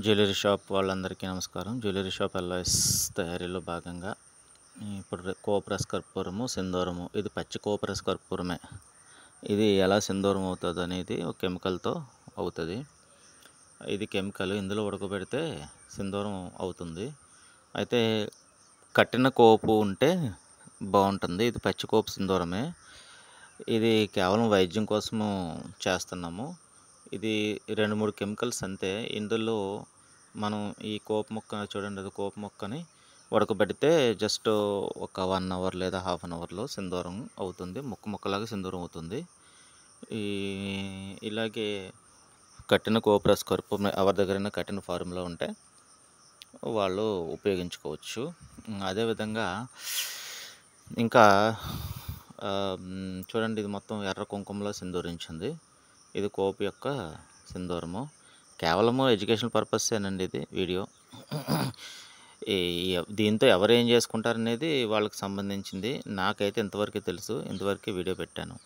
Jewellery shop వాళ్ళందరికీ నమస్కారం. Jewellery shop LIS తయారీలో భాగంగా ఇప్పుడు కోపరస్ కర్పూరము, సింధూరము. ఇది పచ్చి కోపరస్ కర్పూరమే. ఇది ఎలా సింధూరం అవుతుంది అనేది ఒక కెమికల్తో అవుతుంది. ఇది కెమికల్ ఇందులో ఉడకబెడితే సింధూరం అవుతుంది. అయితే కట్టిన కోపు ఉంటే బాగుంటుంది. ఇది పచ్చి కోపు సింధూరమే. ఇది కేవలం వైద్యం కోసము చేస్తున్నాము. ఇది 2-3 కెమికల్స్ అంతే. ఇందులో మనం ఈ కోపు మొక్క చూడండి, అది కోపు మొక్కని ఉడకబెడితే జస్ట్ ఒక 1 అవర్ లేదా హాఫ్ అన్ అవర్లో సింధూరం అవుతుంది. ముక్కలాగా సింధూరం అవుతుంది. ఇలాగే కట్టిన కోపరస్ కర్పూరం ఎవరి దగ్గరైనా కట్టిన ఫార్ములా ఉంటే వాళ్ళు ఉపయోగించుకోవచ్చు. అదేవిధంగా ఇంకా చూడండి, ఇది మొత్తం ఎర్ర కుంకుమలో సింధూరించింది. ఇది కోపు యొక్క సింధూరము. కేవలము ఎడ్యుకేషనల్ పర్పస్సేనండి ఇది వీడియో. దీంతో ఎవరు ఏం చేసుకుంటారనేది వాళ్ళకి సంబంధించింది. నాకైతే ఇంతవరకే తెలుసు. ఇంతవరకే వీడియో పెట్టాను.